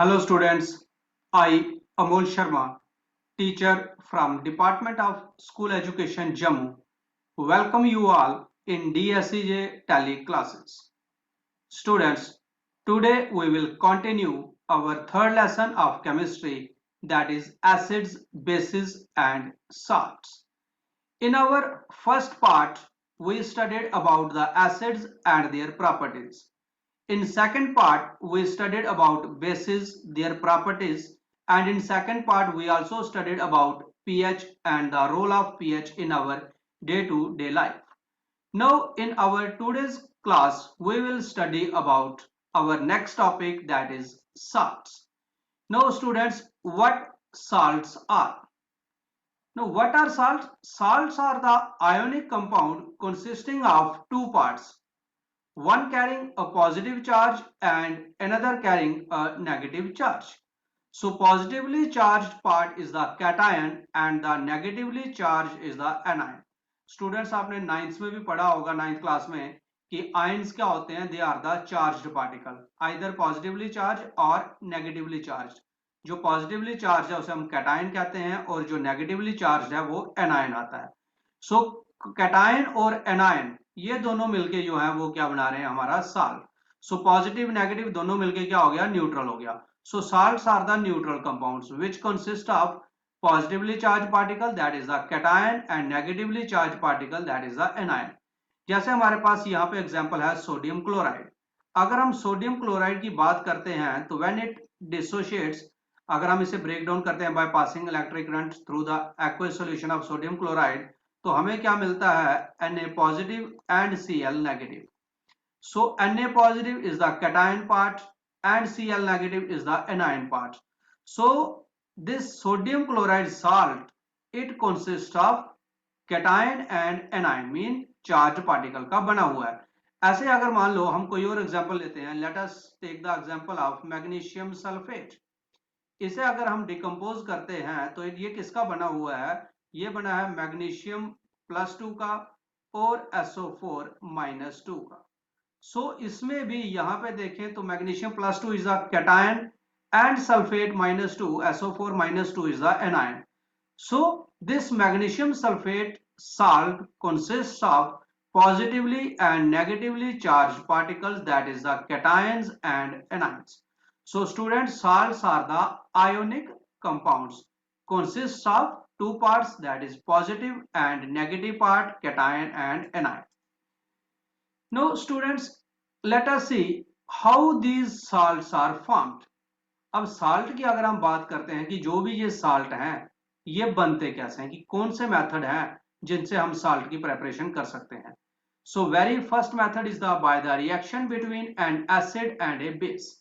Hello students, I Amol Sharma, teacher from Department of School Education Jammu, welcome you all in DSEJ Tally classes. Students, today we will continue our third lesson of chemistry, that is acids, bases and salts. In our first part, we studied about the acids and their properties. In second part, we studied about bases, their properties, and in second part, we also studied about pH and the role of pH in our day-to-day life. Now, in our today's class, we will study about our next topic, that is salts. Now, students, what salts are? Now, what are salts? Salts are the ionic compound consisting of two parts, one carrying a positive charge and another carrying a negative charge. So positively charged part is the cation and the negatively charged is the anion. Students, आपने ninth में भी पढ़ा होगा, ninth class में, कि ions क्या होते हैं? They are the charged particle, either positively charge और नेगेटिवली चार्ज. जो पॉजिटिवली चार्ज है उसे हम कैटायन कहते हैं और जो नेगेटिवली चार्ज है वो एनायन आता है. सो कैटायन और एनायन ये दोनों मिलके जो है वो क्या बना रहे हैं? हमारा साल्ट. सो पॉजिटिव नेगेटिव दोनों मिलके क्या हो गया? न्यूट्रल हो गया. So salts are the neutral compounds which consist of positively charged particle, that is the cation, and negatively charged particle, that is the anion. जैसे हमारे पास यहाँ पे एग्जांपल है सोडियम क्लोराइड. अगर हम सोडियम क्लोराइड की बात करते हैं तो when it dissociates, अगर हम इसे ब्रेक डाउन करते हैं by passing electric current through the aqueous solution of sodium chloride, तो हमें क्या मिलता है? Na positive and Cl negative. So Na positive is the cation part and Cl negative is the anion part. So this sodium chloride salt, it consists of cation and anion, mean charged particle का बना हुआ है. ऐसे अगर मान लो हम कोई और एग्जांपल लेते हैं, let us take the example of magnesium sulfate. इसे अगर हम डिकम्पोज करते हैं तो ये किसका बना हुआ है? ये बना है मैग्नीशियम +2 का और SO4 - 2 का. सो इसमें भी यहां पे देखें तो magnesium +2 is the cation and sulphate -2 SO4 - 2 is the anion. So this magnesium sulphate salt consists of positively and negatively charged particles, that is the cations and anions. So students, salts are the ionic compounds, consists of two parts, that is positive and negative part, cation and anion. Now students, let us see how these salts are formed. अब salt की अगर हम बात करते हैं कि जो भी ये साल्ट हैं ये बनते कैसे हैं, कि कौन से मेथड हैं जिनसे हम साल्ट की प्रेपरेशन कर सकते हैं. So very first method is the by the reaction between an acid and A base.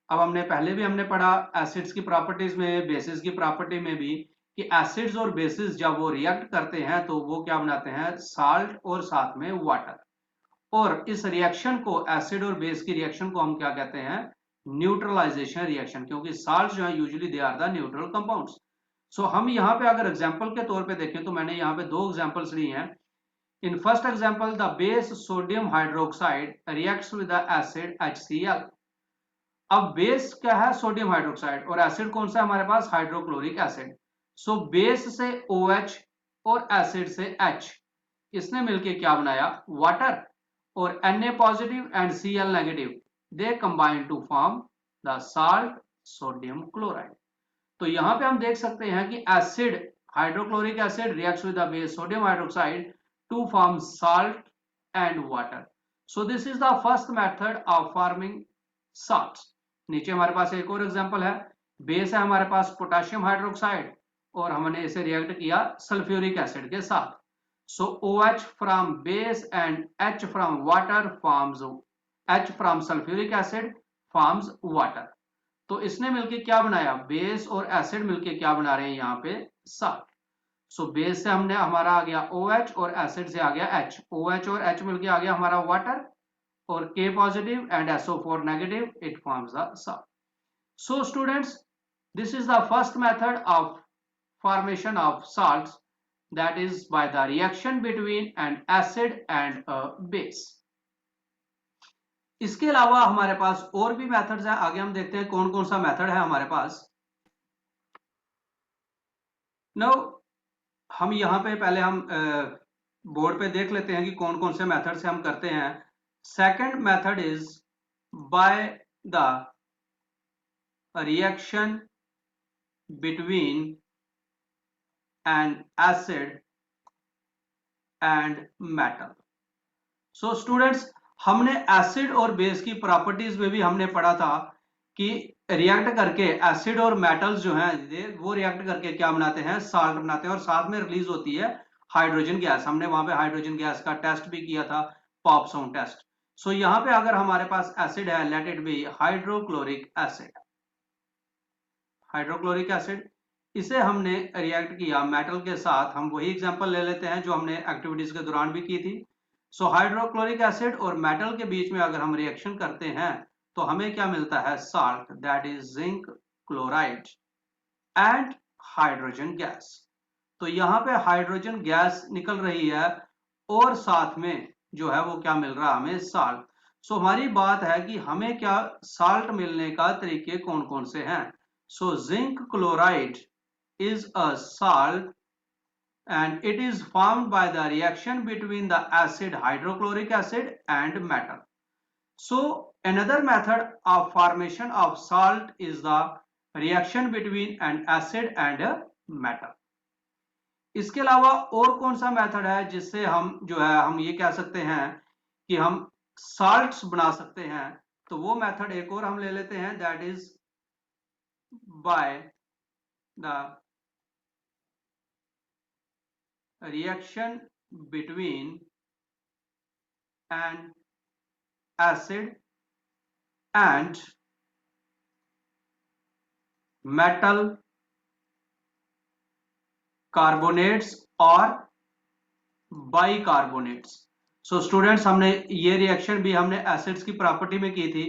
अब हमने पहले भी हमने पढ़ा एसिड्स की प्रॉपर्टीज में, बेसिस की प्रॉपर्टी में भी, कि एसिड्स और बेसिस जब वो रिएक्ट करते हैं तो वो क्या बनाते हैं? साल्ट और साथ में वाटर. और इस रिएक्शन को, एसिड और बेस की रिएक्शन को हम क्या कहते हैं? न्यूट्रलाइजेशन रिएक्शन, क्योंकि साल्ट जो है usually they are the neutral compounds. So हम यहाँ पे अगर एग्जांपल के तौर पे देखें तो मैंने यहाँ पे दो एग्जांपल्स ली हैं. In first example, the base sodium hydroxide reacts with the acid HCl. अब बेस क्या है? सोडियम हाइड्रोक्साइड, और एसिड कौन सा है हमारे पास? Hydrochloric acid. सो बेस से OH और एसिड से H, इसने मिलके क्या बनाया? वाटर. और Na positive and Cl negative, they combine to form the salt sodium chloride. तो यहां पे हम देख सकते हैं कि acid, hydrochloric acid reacts with the base sodium hydroxide to form salt and water. So this is the first method of forming salts. नीचे हमारे पास एक और एग्जांपल है. बेस है हमारे पास पोटेशियम हाइड्रोक्साइड और हमने इसे रिएक्ट किया सल्फ्यूरिक एसिड के साथ. So OH from base and H from water forms, H from sulfuric acid forms water. तो इसने मिलके क्या बनाया? बेस और एसिड मिलके क्या बना रहे हैं यहाँ पे? साल्ट. सो बेस से हमने हमारा आ गया OH और एसिड से आ गया H. OH और H मिलके आ गया हमारा वाटर, और K positive and SO4 negative, it forms the salt. So students, this is the first method of formation of salts, that is by the reaction between an acid and a base. इसके अलावा हमारे पास और भी methods हैं, आगे हम देखते हैं कौन कौन सा मेथड है हमारे पास। नो हम यहाँ पे पहले हम बोर्ड पे देख लेते हैं कि कौन कौन से मेथड से हम करते हैं। Second method is by the reaction between an acid and metal. So students, हमने एसिड और बेस की प्रॉपर्टीज में भी हमने पढ़ा था कि रिएक्ट करके एसिड और मेटल्स जो हैं वो रिएक्ट करके क्या बनाते हैं, साल्ट बनाते हैं, और साथ में रिलीज होती है हाइड्रोजन गैस। हमने वहां पे हाइड्रोजन गैस का टेस्ट भी किया था, पॉपसॉन टेस्ट। सो यहाँ पे अगर हमारे पास एसिड है, late it B hydrochloric acid, hydrochloric acid, इसे हमने रिएक्ट किया मेटल के साथ। हम वही एग्जांपल ले लेते हैं जो हमने एक्टिविटीज के दौरान भी की थी। सो हाइड्रोक्लोरिक एसिड और मेटल के बीच में अगर हम रिएक्शन करते हैं तो हमें क्या मिलता है, salt, that is zinc chloride and hydrogen gas. तो यहाँ पे हाइड्रोजन गैस निकल रही है और साथ में जो है वो क्या मिल रहा है हमें, साल्ट। सो हमारी बात है कि हमें क्या साल्ट मिलने का तरीके कौन कौन से हैं। So zinc chloride is a salt and it is formed by the reaction between the acid hydrochloric acid and metal. So another method of formation of salt is the reaction between an acid and a metal. इसके अलावा और कौन सा method है जिससे हम जो है हम ये कह सकते हैं कि हम साल्ट्स बना सकते हैं। तो वो मेथड एक और हम ले लेते हैं, that is by the reaction between an acid and metal carbonates और बाइकार्बोनेट्स। सो स्टूडेंट्स, हमने ये रिएक्शन भी हमने एसिड्स की प्रॉपर्टी में की थी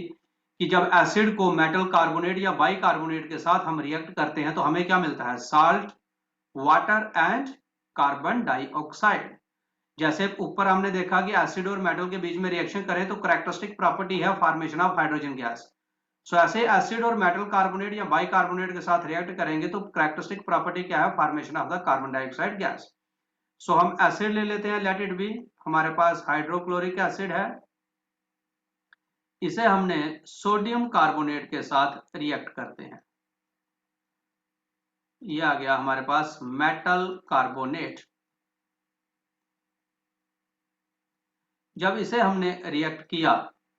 कि जब एसिड को मेटल कार्बोनेट या बाइकार्बोनेट के साथ हम रिएक्ट करते हैं तो हमें क्या मिलता है, salt, water and carbon dioxide. जैसे ऊपर हमने देखा कि एसिड और मेटल के बीच में रिएक्शन करें तो करैक्टरिस्टिक प्रॉपर्टी है फॉर्मेशन ऑफ हाइड्रोजन गैस। सो ऐसे एसिड और मेटल कार्बोनेट या बाइकार्बोनेट के साथ रिएक्ट करेंगे तो करैक्टरिस्टिक प्रॉपर्टी क्या है, formation of the carbon dioxide gas. So हम एसिड ले लेते हैं, लेट इट बी, हमारे पास हाइड्रोक्लोरिक एसिड है, इसे हमने सोडियम कार्बोनेट के साथ रिएक्ट करते हैं, ये आ गया हमारे पास मेटल कार्बोनेट। जब इसे हमने रिएक्ट किया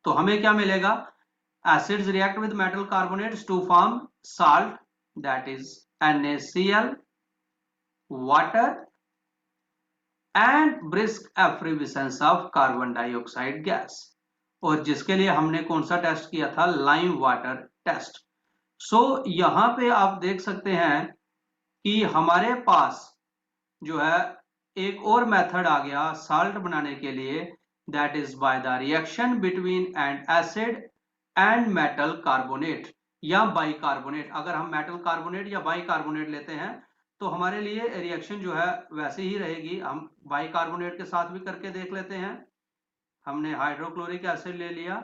तो हमें क्या मिलेगा, acids react with metal carbonates to form salt, that is NaCl, water and brisk effervescence of carbon dioxide gas, और जिसके लिए हमने कौन सा टेस्ट किया था, लाइम वाटर टेस्ट। सो यहाँ पे आप देख सकते हैं कि हमारे पास जो है एक और मेथड आ गया साल्ट बनाने के लिए, that is by the reaction between an acid and metal carbonate या बाइकार्बोनेट। अगर हम मेटल कार्बोनेट या बाइकार्बोनेट लेते हैं तो हमारे लिए रिएक्शन जो है वैसे ही रहेगी। हम बाइकार्बोनेट के साथ भी करके देख लेते हैं। हमने हाइड्रोक्लोरिक एसिड ले लिया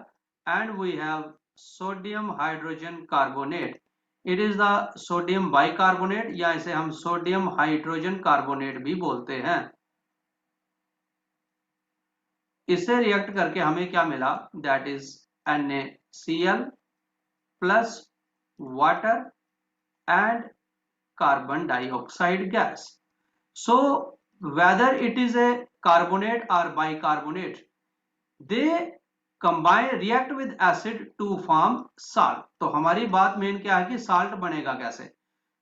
and we have sodium hydrogen carbonate, it is the sodium bicarbonate या इसे हम सोडियम हाइड्रोजन कार्बोनेट भी बोलते हैं। इससे रिएक्ट करके हमें क्या मिला, that is NaCl plus water and carbon dioxide gas. So whether it is a carbonate और bicarbonate, they combine react with acid to form salt. तो हमारी बात मेन क्या है कि साल्ट बनेगा कैसे।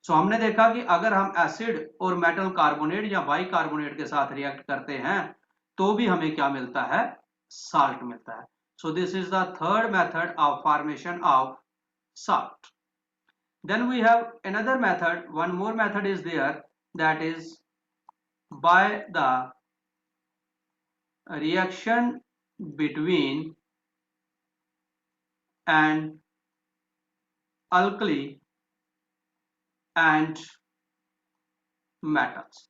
सो हमने देखा कि अगर हम एसिड और मेटल कार्बोनेट या बाइकार्बोनेट के साथ रिएक्ट करते हैं तो भी हमें क्या मिलता है, साल्ट मिलता है। सो this is the third method of formation of salt. Then we have another method, one more method is there, that is by the reaction between an alkali and metals।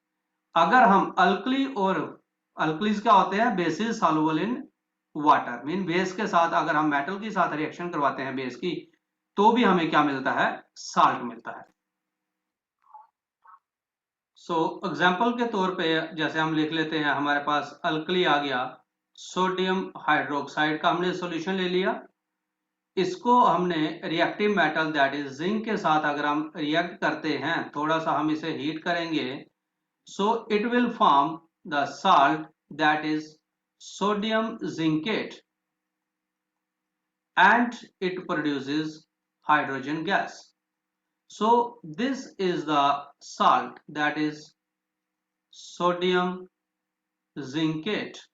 अगर हम अल्कली और alkalis क्या होते हैं, basis soluble in water. Mean base के साथ अगर हम मेटल के साथ रिएक्शन करवाते हैं बेस की, तो भी हमें क्या मिलता है? साल्ट मिलता है। सो एग्जाम्पल के तौर पे जैसे हम लिख लेते हैं, हमारे पास अल्कली आ गया, सोडियम हाइड्रोक्साइड का हमने सॉल्यूशन ले लिया। इसको हमने reactive metal that is zinc के साथ अगर हम रिएक्ट करते हैं, थोड़ा सा हम इसे हीट करेंगे, so it will form the salt that is sodium zincate, and it produces hydrogen gas. So this is the salt that is sodium zincate.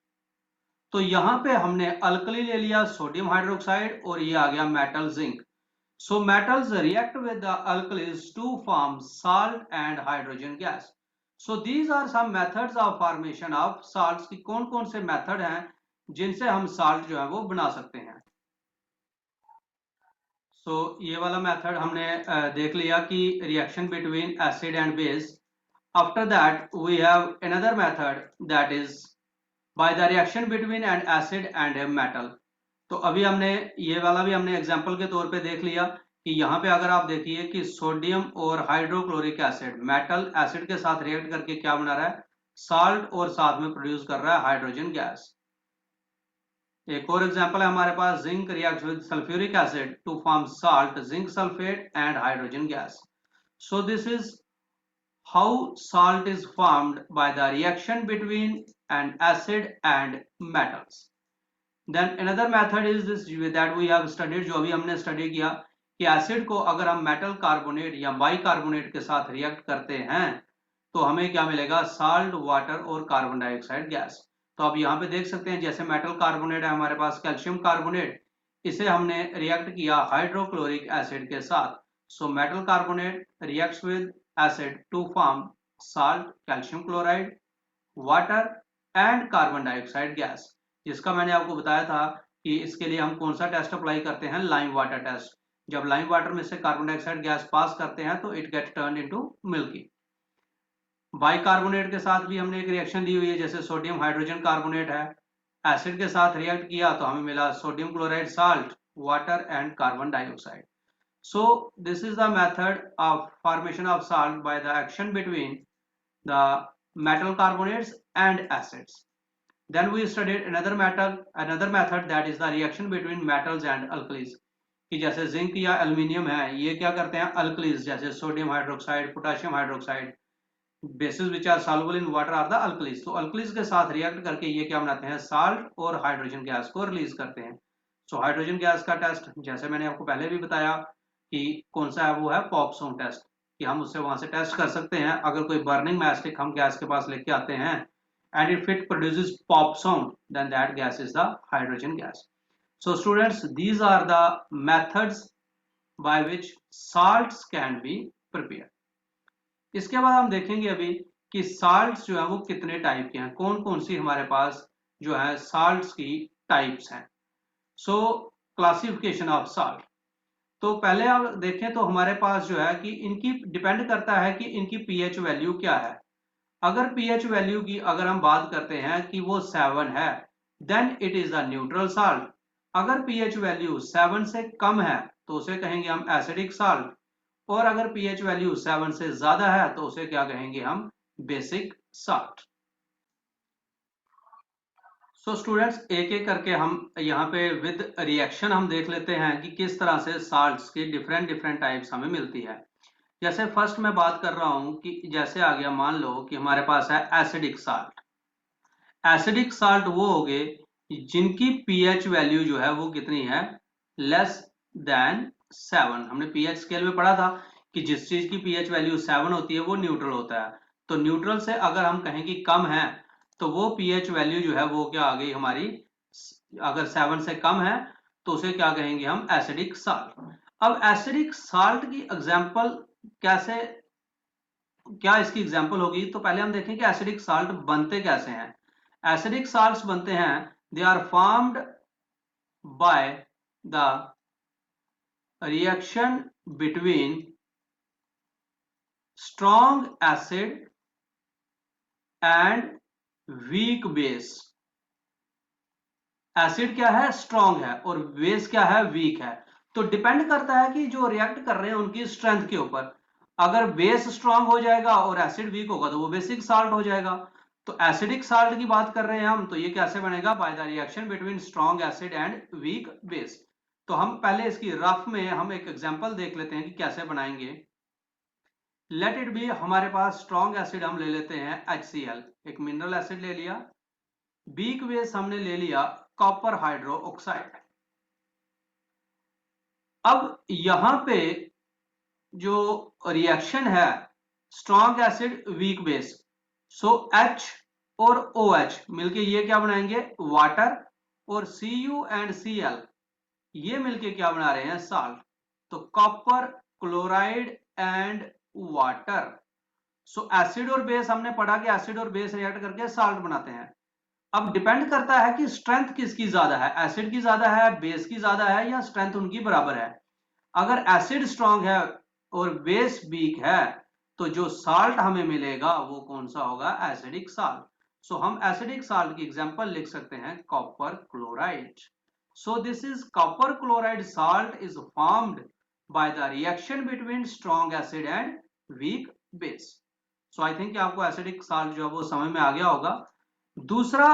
तो यहाँ पे हमने अल्कली ले लिया सोडियम हाइड्रोक्साइड और ये आ गया metal zinc. So metals react with the alkalis to form salt and hydrogen gas. So these are some methods of formation of salts की कौन कौन से मेथड हैं जिनसे हम साल्ट जो है वो बना सकते हैं। So ये वाला मेथड हमने देख लिया कि reaction between acid and base. After that we have another method that is by the reaction between an acid and a metal. तो अभी हमने ये वाला भी हमने एग्जांपल के तौर पे देख लिया कि यहाँ पे अगर आप देखिए कि सोडियम और हाइड्रोक्लोरिक एसिड मेटल एसिड के साथ रिएक्ट करके क्या बना रहा है? साल्ट, और साथ में प्रोड्यूस कर रहा है हाइड्रोजन गैस। एक और एग्जांपल है हमारे पास, zinc reacts with sulphuric acid to form salt, zinc sulphate and hydrogen gas. So this is how salt is formed by the reaction between an acid and metals. Then another method is this that we have studied, जो अभी हमने study किया कि acid को अगर हम metal carbonate या bicarbonate के साथ रिएक्ट करते हैं तो हमें क्या मिलेगा? साल्ट, वाटर और कार्बन डाइऑक्साइड गैस। तो आप यहाँ पे देख सकते हैं जैसे मेटल कार्बोनेट है हमारे पास कैल्शियम कार्बोनेट, इसे हमने रिएक्ट किया हाइड्रोक्लोरिक एसिड के साथ। So metal carbonate reacts with acid to form salt, calcium chloride, water and carbon dioxide gas, जिसका मैंने आपको बताया था कि इसके लिए हम कौन सा टेस्ट अप्लाई करते हैं? Lime water test. जब लाइम वाटर में से कार्बन डाइऑक्साइड गैस पास करते हैं तो it get turn into milky. Bicarbonate के साथ भी हमने एक रिएक्शन दी हुई है, जैसे सोडियम हाइड्रोजन कार्बोनेट है, एसिड के साथ रिएक्ट किया तो हमें मिला sodium chloride, salt, water and carbon dioxide. So this is the method of formation of salt by the action between the metal carbonates and acids. Then we studied another method that is the reaction between metals and alkalis. कि जैसे zinc या aluminium है, ये क्या करते हैं? Alkalis, जैसे sodium hydroxide, potassium hydroxide, bases which are soluble in water are the alkalis. तो अल्कलीज के साथ रिएक्ट करके ये क्या बनाते हैं? साल्ट और हाइड्रोजन गैस को रिलीज करते हैं। सो हाइड्रोजन गैस का टेस्ट जैसे मैंने आपको पहले भी बताया कि कौन सा है, वो है पॉपसोन टेस्ट, कि हम उससे वहां से टेस्ट कर सकते हैं अगर कोई बर्निंग मैस्टिक हम गैस के पास लेके आते हैं and if it produces pop sound then that gas is the hydrogen gas. So students, these are the methods by which salts can be prepared. इसके बाद हम देखेंगे अभी कि साल्ट्स जो है वो कितने टाइप के हैं, कौन कौन सी हमारे पास जो है साल्ट्स की टाइप्स हैं। सो क्लासिफिकेशन ऑफ साल्ट, तो पहले आप देखें तो हमारे पास जो है कि इनकी डिपेंड करता है कि इनकी पीएच वैल्यू क्या है। अगर पीएच वैल्यू की अगर हम बात करते हैं कि वो 7 है, then it is a neutral salt. अगर पीएच वैल्यू 7 से कम है तो उसे कहेंगे हम एसिडिक साल्ट, और अगर पीएच वैल्यू 7 से ज्यादा है तो उसे क्या कहेंगे हम? Basic salt. सो स्टूडेंट्स, एक एक करके हम यहाँ पे विद रिएक्शन हम देख लेते हैं कि किस तरह से साल्ट्स की डिफरेंट डिफरेंट टाइप्स हमें मिलती है। जैसे फर्स्ट मैं बात कर रहा हूं कि जैसे आ गया, मान लो कि हमारे पास है एसिडिक साल्ट। एसिडिक साल्ट वो हो गए जिनकी पीएच वैल्यू जो है वो कितनी है? Less than 7। हमने पीएच स्केल में पढ़ा था कि जिस चीज की पीएच वैल्यू 7 होती है वो न्यूट्रल होता है। तो न्यूट्रल से अगर हम कहें कि कम है तो वो पीएच वैल्यू जो है वो क्या आ गई हमारी? अगर 7 से कम है तो उसे क्या कहेंगे हम? Acidic salt. अब एसिडिक साल्ट की एग्जांपल कैसे, क्या इसकी एग्जांपल होगी? तो पहले हम देखें कि एसिडिक साल्ट बनते कैसे हैं। एसिडिक साल्ट्स बनते हैं, they are formed by the reaction between strong acid and weak base, acid क्या है, स्ट्रॉन्ग है, और बेस क्या है, वीक है। तो डिपेंड करता है कि जो रिएक्ट कर रहे हैं उनकी स्ट्रेंथ के ऊपर। अगर बेस स्ट्रॉन्ग हो जाएगा और एसिड वीक होगा तो वो बेसिक साल्ट हो जाएगा। तो एसिडिक साल्ट की बात कर रहे हैं हम, तो ये कैसे बनेगा, bye the reaction between strong acid and weak base. तो हम पहले इसकी रफ में हम एक एग्जांपल देख लेते हैं कि कैसे बनाएंगे। लेट इट बी, हमारे पास स्ट्रॉन्ग एसिड हम ले लेते हैं HCl, एक मिनरल एसिड ले लिया। वीक बेस हमने ले लिया कॉपर हाइड्रो ऑक्साइड। अब यहां पे जो रिएक्शन है, स्ट्रॉन्ग एसिड वीक बेस, सो H और OH मिलके ये क्या बनाएंगे, वाटर, और Cu एंड Cl ये मिलके क्या बना रहे हैं, साल्ट। तो copper chloride and water. So acid और बेस हमने पढ़ा कि एसिड और बेस रिएक्ट करके साल्ट बनाते हैं। अब डिपेंड करता है कि स्ट्रेंथ किसकी ज्यादा है, एसिड की ज्यादा है, बेस की ज्यादा है, या स्ट्रेंथ उनकी बराबर है। अगर एसिड स्ट्रांग है और बेस वीक है तो जो साल्ट हमें मिलेगा वो कौन सा होगा, एसिडिक साल्ट। सो हम एसिडिक साल्ट की एग्जांपल लिख सकते हैं copper chloride. So this is copper chloride salt is formed by the reaction between strong acid and weak base. So I think आपको एसिडिक साल्ट जो है वो समझ में आ गया होगा। दूसरा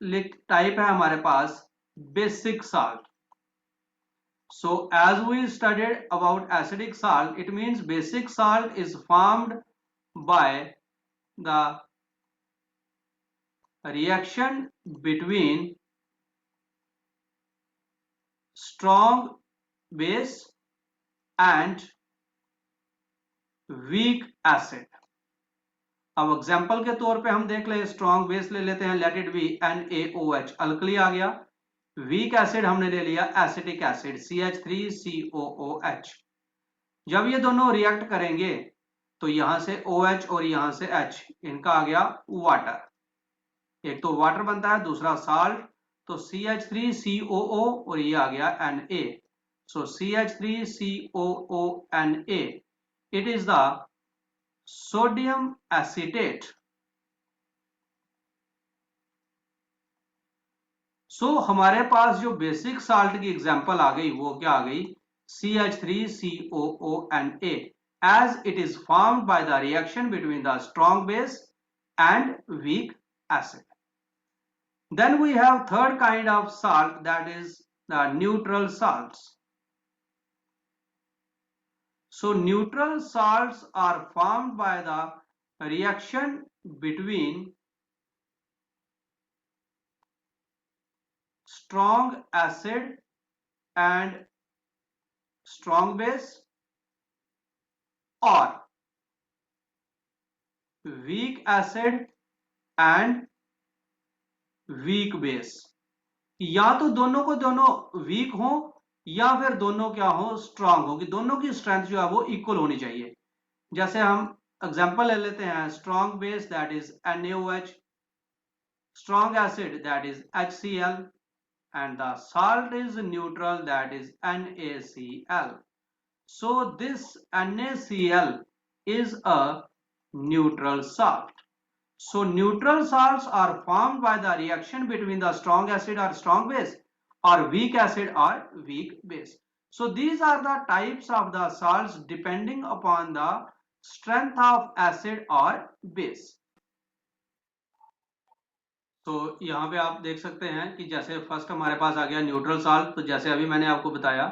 टाइप है हमारे पास basic salt. So as we studied about acidic salt, it means basic salt is formed by the reaction between strong base and weak acid. अब एग्जांपल के तौर पे हम देख ले, स्ट्रॉन्ग बेस ले लेते हैं, let it be NaOH, alkali आ गया। वीक एसिड हमने ले लिया एसिटिक एसिड CH3COOH। जब ये दोनों रिएक्ट करेंगे तो यहां से OH और यहां से H, इनका आ गया वाटर। एक तो वाटर बनता है, दूसरा साल्ट, तो CH3COO और ये आ गया Na। So CH3COONA, it is the sodium acetate. So हमारे पास जो बेसिक साल्ट की एग्जांपल आ गई वो क्या आ गई, CH3COONA, as it is formed by the reaction between the strong base and weak acid. Then we have third kind of salt, that is the neutral salts. So neutral salts are formed by the reaction between strong acid and strong base or weak acid and weak base। या तो दोनों को दोनों week हो या फिर दोनों क्या हो, स्ट्रांग हो, कि दोनों की स्ट्रेंथ जो है वो इक्वल होनी चाहिए। जैसे हम एग्जांपल ले लेते हैं, strong base that is NaOH, strong acid that is HCl, and the salt is neutral that is NaCl. So this NaCl is a neutral salt. So neutral salts are formed by the reaction between the strong acid or strong base or weak acid or weak base. So these are the types of the salts depending upon the strength of acid or base. तो यहाँ पे आप देख सकते हैं कि जैसे first हमारे पास आ गया न्यूट्रल साल्ट। तो जैसे अभी मैंने आपको बताया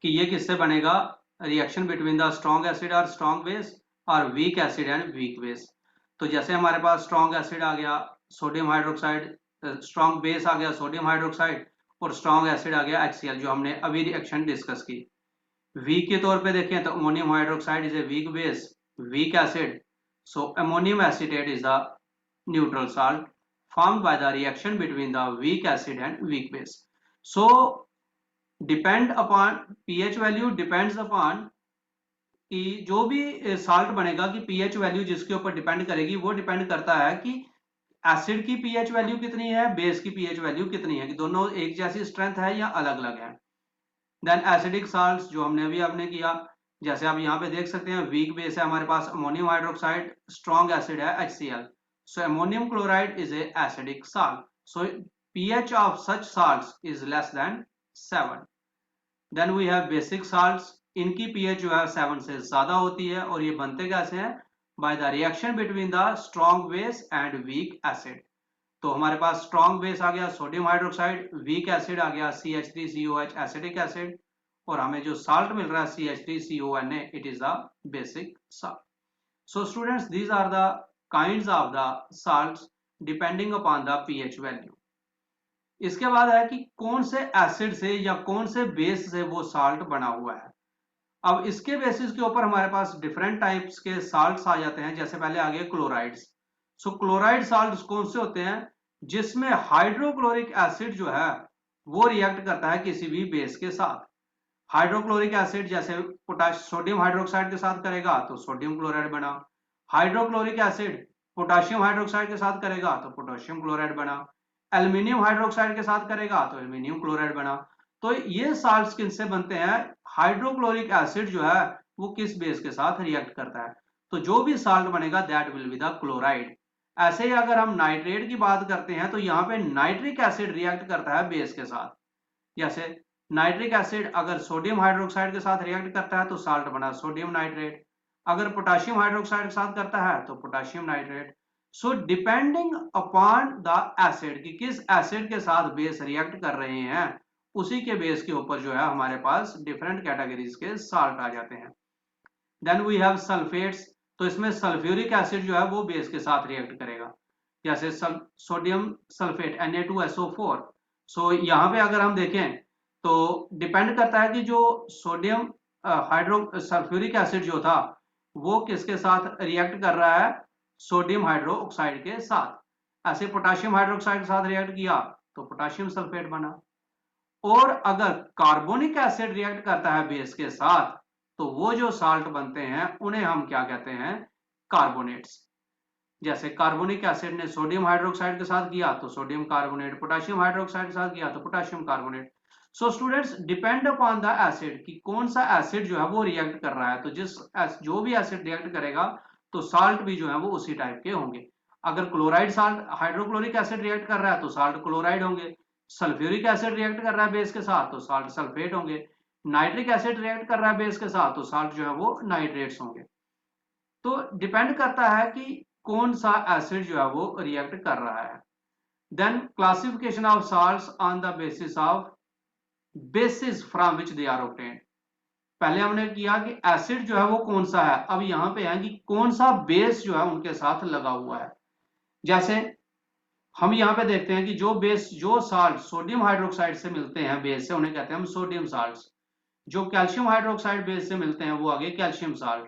कि ये किससे बनेगा, reaction between the strong acid और स्ट्रॉन्ग बेस और weak acid and weak base. तो जैसे हमारे पास स्ट्रॉन्ग एसिड आ गया सोडियम हाइड्रोक्साइड, स्ट्रॉन्ग बेस आ गया सोडियम हाइड्रोक्साइड, और स्ट्रॉन्ग एसिड आ गया HCl, जो हमने अभी रिएक्शन डिस्कस की। वीक के तौर पे देखें तो ammonium hydroxide is a weak base, weak acid, so ammonium acetate is the neutral salt formed by the reaction between the weak acid and weak base. So depend upon pH value depends upon कि जो भी salt बनेगा कि pH value जिसके ऊपर depend करेगी, वो depend करता है कि एसिड की pH वैल्यू कितनी है, बेस की pH वैल्यू कितनी है, कि दोनों एक जैसी स्ट्रेंथ है या अलग अलग है। देन एसिडिक साल्ट्स जो हमने अभी आपने किया, जैसे आप यहाँ पे देख सकते हैं वीक बेस है हमारे पास अमोनियम हाइड्रोक्साइड, स्ट्रॉन्ग एसिड है HCl, so ammonium chloride is a acidic salt. So pH of such salts is less than 7. Then we have basic salts. इनकी pH जो है 7 से ज्यादा होती है और ये बनते कैसे हैं? By the reaction between the strong base and weak acid. तो हमारे पास स्ट्रॉन्ग बेस आ गया सोडियम हाइड्रोक्साइड, वीक एसिड आ गया CH3COH एसिटिक एसिड, और हमें जो साल्ट मिल रहा है CH3CONA, it is the basic salt. So students, these are the kinds of the salts depending upon the pH value. इसके बाद है कि कौन से एसिड से या कौन से बेस से वो साल्ट बना हुआ है. अब इसके बेसिस के ऊपर हमारे पास डिफरेंट टाइप्स के साल्ट्स आ जाते हैं. जैसे पहले आ गए क्लोराइड्स. सो क्लोराइड साल्ट्स कौन से होते हैं? जिसमें हाइड्रोक्लोरिक एसिड जो है वो रिएक्ट करता है किसी भी बेस के साथ. हाइड्रोक्लोरिक एसिड जैसे सोडियम हाइड्रोक्साइड के साथ करेगा तो सोडियम क्लोराइड बना. हाइड्रोक्लोरिक एसिड पोटाशियम हाइड्रोक्साइड के साथ करेगा तो पोटाशियम क्लोराइड बना. एल्यूमिनियम हाइड्रोक्साइड के साथ करेगा तो एल्यूमिनियम क्लोराइड बना. तो ये साल्ट्स किनसे बनते हैं? हाइड्रोक्लोरिक एसिड जो है वो किस बेस के साथ रिएक्ट करता है, तो जो भी साल्ट बनेगा that will be the chloride. ऐसे ही अगर हम नाइट्रेट की बात करते हैं तो यहाँ पे नाइट्रिक एसिड रिएक्ट करता है बेस के साथ. जैसे नाइट्रिक एसिड अगर सोडियम हाइड्रोक्साइड के साथ रिएक्ट करता है तो साल्ट बना सोडियम नाइट्रेट. अगर पोटाशियम हाइड्रोक्साइड के साथ करता है तो potassium nitrate. So depending upon the acid कि किस एसिड के साथ बेस रिएक्ट कर रहे हैं, उसी के बेस के ऊपर जो है हमारे पास डिफरेंट कैटेगरीज के साल्ट आ जाते हैं. Then we have sulphates. तो इसमें सल्फ्यूरिक एसिड जो है वो बेस के साथ रिएक्ट करेगा. जैसे सोडियम सल्फेट Na2SO4. सो यहाँ पे अगर हम देखें तो डिपेंड करता है कि जो सोडियम सल्फ्यूरिक एसिड जो था वो किसके साथ रिएक्ट कर रहा है? सोडियम हाइड्रोक्साइड के साथ. ऐसे पोटाशियम हाइड्रोक्साइड के साथ रिएक्ट किया तो पोटाशियम सल्फेट बना. और अगर कार्बोनिक एसिड रिएक्ट करता है बेस के साथ तो वो जो साल्ट बनते हैं उन्हें हम क्या कहते हैं? कार्बोनेट्स. जैसे कार्बोनिक एसिड ने सोडियम हाइड्रोक्साइड के साथ किया तो सोडियम कार्बोनेट, पोटाशियम हाइड्रोक्साइड के साथ किया तो potassium carbonate. So students, depend upon the acid कि कौन सा एसिड जो है वो रिएक्ट कर रहा है, तो जो भी एसिड रिएक्ट करेगा तो साल्ट भी जो है वो उसी टाइप के होंगे. अगर chloride salt hydrochloric acid react कर रहा है तो साल्ट क्लोराइड होंगे. सल्फ्यूरिक एसिड रिएक्ट कर रहा है बेस के साथ तो साल्ट सल्फेट होंगे. नाइट्रिक एसिड रिएक्ट कर रहा है बेस के साथ तो साल्ट जो है वो नाइट्रेट्स होंगे. तो डिपेंड करता है कि कौन सा एसिड जो है वो रिएक्ट कर रहा है. Then classification of salts on the basis of basis from which they are obtained. पहले हमने किया कि एसिड जो है वो कौन सा है. अब यहां पे है कि कौन सा बेस जो है उनके साथ लगा हुआ है. जैसे हम यहाँ पे देखते हैं कि जो साल्ट सोडियम हाइड्रोक्साइड से मिलते हैं बेस से उन्हें कहते हैं हम सोडियम साल्ट्स. जो कैल्शियम हाइड्रोक्साइड बेस से मिलते हैं वो आगे कैल्शियम साल्ट.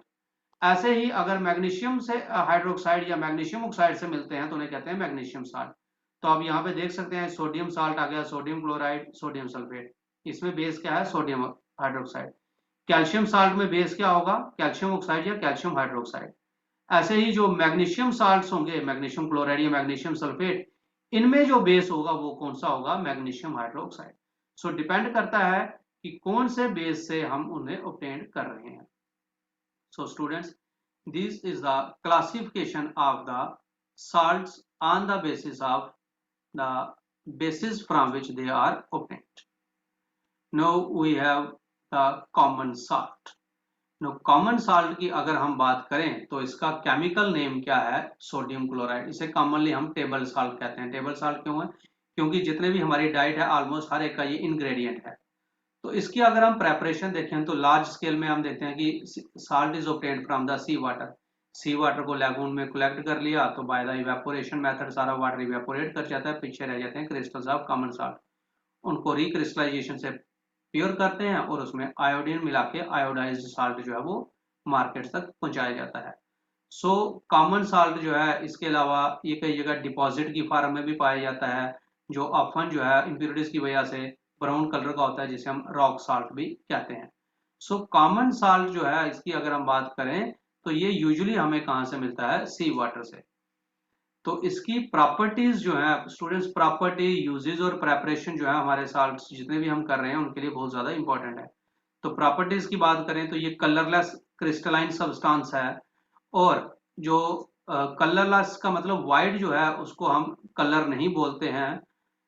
ऐसे ही अगर मैग्नीशियम से हाइड्रोक्साइड या मैग्नीशियम ऑक्साइड से मिलते हैं तो उन्हें कहते हैं मैग्नीशियम साल्ट. तो आप यहाँ पे देख सकते हैं सोडियम साल्ट आ गया, सोडियम क्लोराइड, सोडियम सल्फेट. इसमें बेस क्या है? Sodium hydroxide. कैल्शियम साल्ट में बेस क्या होगा? कैल्शियम ऑक्साइड या कैल्शियम हाइड्रोक्साइड. ऐसे ही जो मैग्नीशियम साल्ट्स होंगे, मैग्नीशियम क्लोराइड या मैग्नीशियम सल्फेट, इनमें जो बेस होगा वो कौन सा होगा? Magnesium hydroxide. सो डिपेंड करता है कि कौन से बेस से हम उन्हें ऑब्टेन कर रहे हैं. So students, this is the classification of the salts on the basis of the basis from which they are obtained. Now we have the common salt. Now common salt की अगर हम बात करें तो इसका केमिकल नेम क्या है? Sodium chloride. इसे कॉमनली हम टेबल साल्ट कहते हैं. टेबल साल्ट क्यों है? क्योंकि जितने भी हमारी डाइट है ऑलमोस्ट हर एक का ये इंग्रेडिएंट है. तो इसकी अगर हम प्रेपरेशन देखें तो लार्ज स्केल में हम देखते हैं कि salt is obtained from the sea water. Sea water को लैगून में कलेक्ट कर लिया तो बाय द इवेपोरेशन मेथड सारा वाटर इवेपोरेट कर जाता है, पीछे रह जाते हैं क्रिस्टल्स ऑफ कॉमन साल्ट. उनको रिक्रिस्टलाइजेशन से प्योर करते हैं और उसमें आयोडीन मिला के आयोडाइज्ड साल्ट जो है वो मार्केट तक पहुंचाया जाता है. सो कॉमन साल्ट जो है इसके अलावा ये कई जगह डिपॉजिट की फॉर्म में भी पाया जाता है, जो ऑफन जो है इम्प्योरिटीज की वजह से ब्राउन कलर का होता है, जिसे हम रॉक साल्ट भी कहते हैं. सो कॉमन साल्ट जो है इसकी अगर हम बात करें तो ये यूजुअली हमें कहाँ से मिलता है? सी वाटर से. तो इसकी प्रॉपर्टीज जो है स्टूडेंट्स, प्रॉपर्टी, यूजेज और प्रेपरेशन जो है हमारे साल्ट्स जितने भी हम कर रहे हैं उनके लिए बहुत ज्यादा इंपॉर्टेंट है. तो प्रॉपर्टीज की बात करें तो ये कलरलेस क्रिस्टलाइन सब्सटेंस है. और जो कलरलेस का मतलब वाइट जो है उसको हम कलर नहीं बोलते हैं.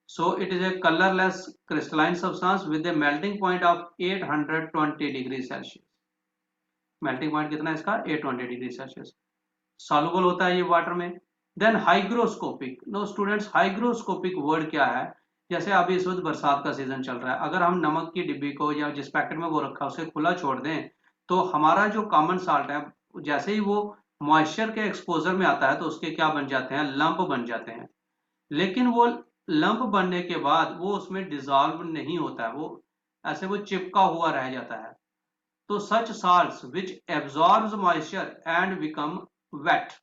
So it is a colorless crystalline substance with a melting point of 820 degrees Celsius. Melting point कितना है इसका 820 डिग्री सेल्सियस। सॉल्युबल होता है ये वाटर में। Then hygroscopic. Now students, hygroscopic word क्या है? जैसे अभी इस वक्त बरसात का सीजन चल रहा है, अगर हम नमक की डिब्बी को या जिस पैकेट में वो रखा है उसे खुला छोड़ दें तो हमारा जो कॉमन साल्ट है, जैसे ही वो मॉइस्चर के एक्सपोजर में आता है तो उसके क्या बन जाते हैं? लंप बन जाते हैं। लेकिन वो लंप बनने के बाद वो उसमें डिजॉल्व नहीं होता है, वो ऐसे वो चिपका हुआ रह जाता है। तो such salts which absorbs moisture and become wet,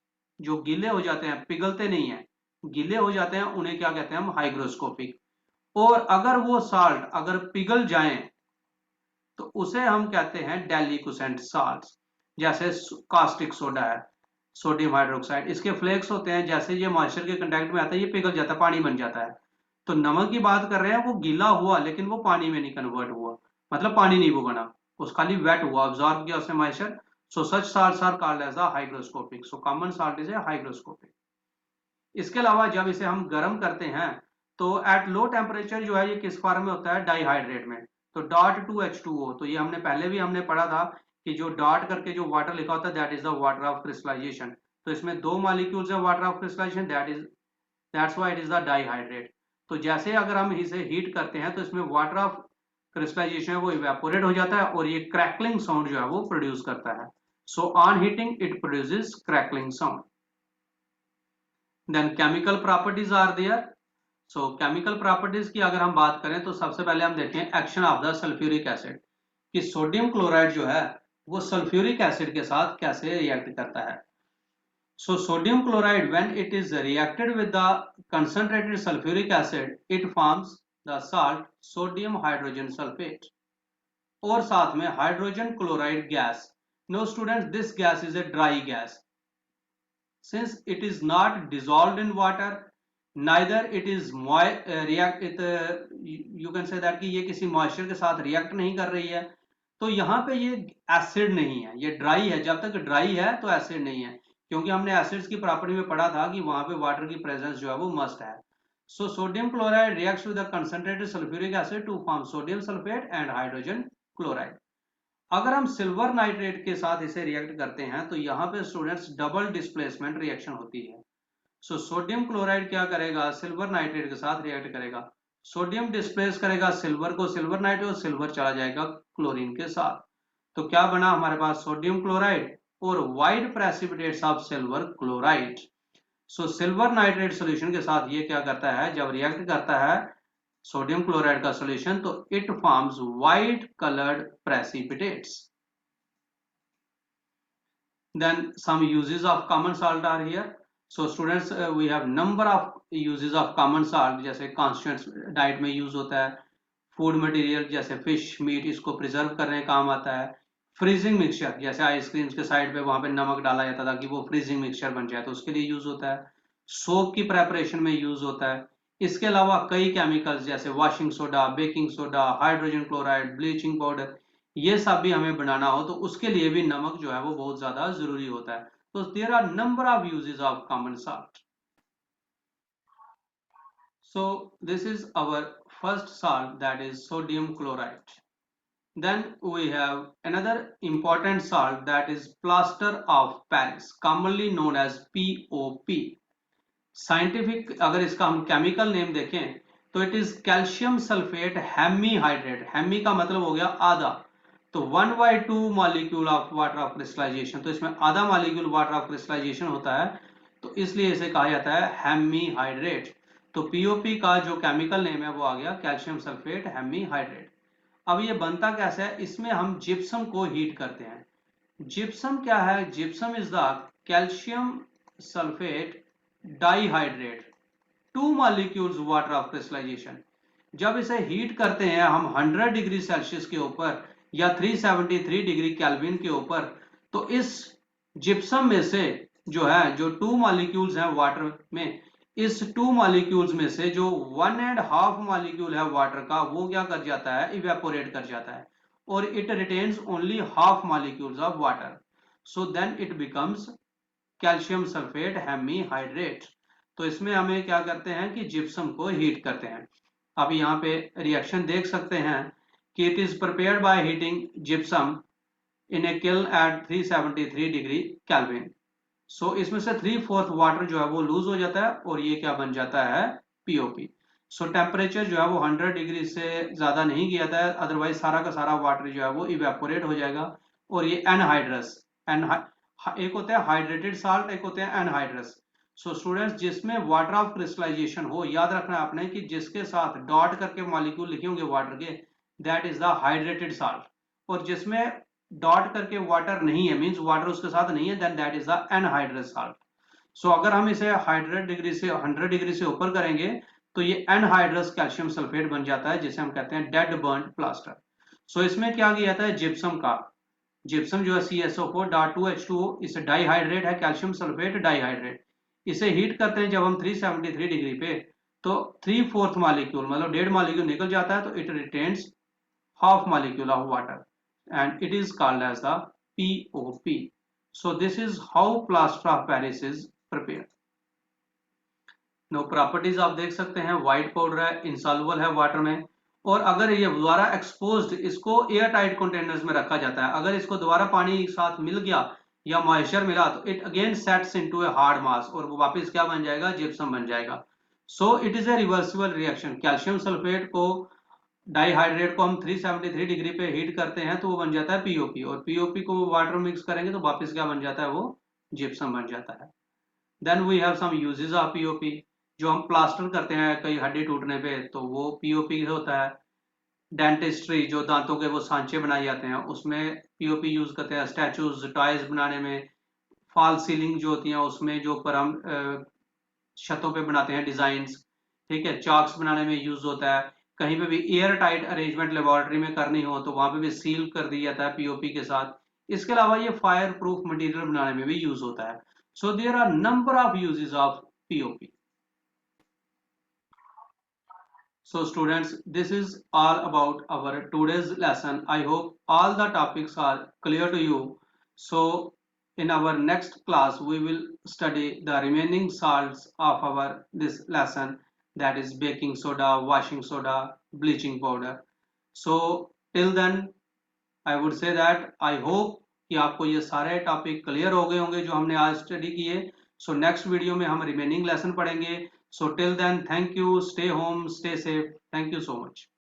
जो गीले हो जाते हैं, पिघलते नहीं है, गीले हो जाते हैं, उन्हें क्या कहते हैं हम? हाइग्रोस्कोपिक। और अगर वो साल्ट अगर पिघल जाएं तो उसे हम कहते हैं डेलिक्वेसेंट साल्ट्स। जैसे कास्टिक सोडा है, सोडियम हाइड्रोक्साइड, इसके फ्लेक्स होते हैं, जैसे ये मॉइस्चर के कंटेक्ट में आता है ये पिघल जाता है, पानी बन जाता है। तो नमक की बात कर रहे हैं, वो गीला हुआ लेकिन वो पानी में नहीं कन्वर्ट हुआ, मतलब पानी नहीं वो बना, उस खाली वेट हुआ, अब्सॉर्ब किया उसने moisture. So such salts are called as a hygroscopic. So common salt is a hygroscopic. इसके अलावा जब इसे हम गर्म करते हैं तो एट लो टेम्परेचर जो है ये किस फॉर्म में होता है? डाईहाइड्रेट में। तो डॉट टू H2O, तो ये हमने पहले भी हमने पढ़ा था कि जो डॉट करके जो वाटर लिखा होता है that is the water of crystallisation. तो इसमें दो मॉलिक्यूल्स है water of crystallisation, that's why it is the dihydrate. तो जैसे अगर हम इसे हीट करते हैं तो इसमें वाटर ऑफ क्रिस्टलाइजेशन है वो इवेपोरेट हो जाता है और ये क्रैकलिंग साउंड जो है वो प्रोड्यूस करता है। So on heating it produces crackling sound. Then chemical properties are there. So chemical properties की अगर हम बात करें तो सबसे पहले हम देखें action of the sulphuric acid, कि सोडियम क्लोराइड जो है वो सल्फ्यूरिक एसिड के साथ कैसे रिएक्ट करता है। So sodium chloride when it is reacted with the concentrated sulphuric acid it forms the salt sodium hydrogen sulphate, और साथ में hydrogen chloride gas. Now students, this gas is a dry gas, since it is not dissolved in water, neither it is you can say that कि ये किसी moisture के साथ react नहीं कर रही है, तो यहाँ पे ये एसिड नहीं है, ये ड्राई है। जब तक ड्राई है तो एसिड नहीं है, क्योंकि हमने एसिड्स की प्रॉपर्टी में पढ़ा था कि वहां पे वाटर की प्रेजेंस जो है वो मस्ट है। So sodium chloride reacts with the concentrated sulphuric acid to form sodium sulphate and hydrogen chloride. अगर हम सिल्वर नाइट्रेट के साथ इसे रिएक्ट करते हैं तो यहाँ पे स्टूडेंट्स डबल डिस्प्लेसमेंट रिएक्शन होती है। सो सोडियम क्लोराइड क्या करेगा? सिल्वर नाइट्रेट के साथ रिएक्ट करेगा, सोडियम डिस्प्लेस करेगा सिल्वर को, सिल्वर नाइट्रेट, और सिल्वर चला जाएगा क्लोरीन के साथ। तो क्या बना हमारे पास? सोडियम क्लोराइड और wide precipitates of silver chloride. So silver nitrate solution के साथ ये क्या करता है? जब रिएक्ट करता है सोडियम क्लोराइड का सॉल्यूशन तो it forms white coloured precipitates. Then some uses of common salt are here. So students, we have number of uses of common salt, जैसे constituents डाइट में यूज होता है, फूड मटेरियल जैसे fish meet इसको preserve करने काम आता है, फ्रीजिंग मिक्सचर जैसे आइसक्रीम्स के साइड पे वहां पे नमक डाला जाता था कि वो फ्रीजिंग मिक्सचर बन जाए तो उसके लिए यूज होता है, सोप की प्रेपरेशन में यूज होता है। इसके अलावा कई केमिकल्स जैसे washing soda, baking soda, hydrogen chloride, bleaching powder, ये सब भी हमें बनाना हो तो उसके लिए भी नमक जो है वो बहुत ज्यादा जरूरी होता है। तो there are number of uses of common salt. So this is our first salt that is sodium chloride. Then we have another important salt that is plaster of Paris, commonly known as POP। Scientific अगर इसका हम chemical name देखें तो it is calcium sulphate hemihydrate. Hemi का मतलब हो गया आधा, तो 1/2 molecule of water of crystallisation, तो इसमें आधा मॉलिक्यूल वाटर ऑफ क्रिस्टलाइजेशन होता है, तो इसलिए इसे कहा जाता है हेमीहाइड्रेट। तो पीओपी का जो केमिकल नेम है वो आ गया कैल्शियम सल्फेट हेमीहाइड्रेट। अब ये बनता कैसे है? इसमें हम जिप्सम को हीट करते हैं। जिप्सम क्या है? Gypsum is the calcium sulphate dihydrate, 2 molecules water of crystallisation. जब इसे हीट करते हैं हम 100 डिग्री सेल्सियस के ऊपर या 373 डिग्री केल्विन के ऊपर, तो इस जिप्सम में से जो है जो 2 मॉलिक्यूल्स हैं वाटर में, इस 2 मॉलिक्यूल्स में से जो 1.5 मॉलिक्यूल है वाटर का वो क्या कर जाता है? इवेपोरेट कर जाता है, और it retains only half molecules of water. So then it becomes calcium sulphate hemihydrate. तो इसमें हमें क्या करते हैं कि जिप्सम को हीट करते हैं। अब यहाँ पे रिएक्शन देख सकते हैं कि it is prepared by heating gypsum in a kiln at 373 degree Kelvin. So इसमें से 3/4 वाटर जो है वो लूज हो जाता है और ये क्या बन जाता है, पीओपी। सो टेम्परेचर जो है वो 100 डिग्री से ज्यादा नहीं गया था, अदरवाइज सारा का सारा वाटर जो है वो इवेपोरेट हो जाएगा और ये एनहाइड्रस, एक होता है हाइड्रेटेड साल्ट, एक होते हैं एनहाइड्रस। सो स्टूडेंट्स, जिसमें वाटर ऑफ क्रिस्टलाइजेशन हो, याद रखना आपने कि जिसके साथ डॉट करके मॉलिक्यूल लिखे होंगे वाटर के, that is the hydrated salt. और जिसमें डॉट करके वाटर नहीं है, मींस वाटर उसके साथ नहीं है, then that is the anhydrous salt. So अगर हम इसे 100 डिग्री से ऊपर करेंगे तो ये एनहाइड्रस कैल्शियम सल्फेट बन जाता है, जिसे हम कहते हैं डेड बर्न प्लास्टर। सो इसमें क्या किया जाता है, जिप्सम का, जिप्सम जो है CSO4.2H2O, इसे डाईहाइड्रेट है, कैल्शियम सल्फेट डाईहाइड्रेट। इसे हीट करते हैं जब हम 373 डिग्री पे, तो 3/4 मॉलिक्यूल मतलब 1.5 मॉलिक्यूल निकल जाता है, तो it retains half molecule of water and it is called as the POP. So this is how plaster of Paris is prepared. Now properties आप देख सकते हैं, व्हाइट पाउडर है, इंसॉल्युबल है वाटर में, और अगर ये दोबारा एक्सपोज्ड, इसको एयर टाइट कंटेनर्स में रखा जाता है, अगर इसको दोबारा पानी के साथ मिल गया या मॉइस्चर मिला तो it again sets into a hard mass और वो वापस क्या बन जाएगा, जिप्सम बन जाएगा। So it is A reversible reaction. Calcium sulphate को, डाईहाइड्रेट को हम 373 डिग्री पे हीट करते हैं तो वो बन जाता है पीओपी, और पीओपी को वाटर मिक्स करेंगे तो वापस क्या बन जाता है, वो जिप्सम बन जाता है। Then we have some uses of POP. जो हम प्लास्टर करते हैं कई हड्डी टूटने पे तो वो पीओपी होता है। डेंटिस्ट्री, जो दांतों के वो सांचे बनाए जाते हैं उसमें पीओपी यूज करते हैं। स्टैचूज, टॉयज बनाने में, फॉल सीलिंग जो होती हैं उसमें जो ऊपर हम छतों पे बनाते हैं डिजाइन्स, ठीक है, चाक्स बनाने में यूज होता है। कहीं पे भी एयर टाइट अरेंजमेंट लेबोरेटरी में करनी हो तो वहां पे भी सील कर दिया जाता है पीओपी के साथ। इसके अलावा ये फायर प्रूफ मटेरियल बनाने में भी यूज होता है। So there are number of uses of POP. So students, this is all about our today's lesson. I hope all the topics are clear to you. So in our next class, we will study the remaining salts of our this lesson, that is baking soda, washing soda, bleaching powder. So till then, I would say that I hope कि आपको ये सारे topic clear हो गए होंगे जो हमने आज स्टडी किए। सो नेक्स्ट वीडियो में हम रिमेनिंग लेसन पढ़ेंगे। So till then, thank you, stay home, stay safe. Thank you so much.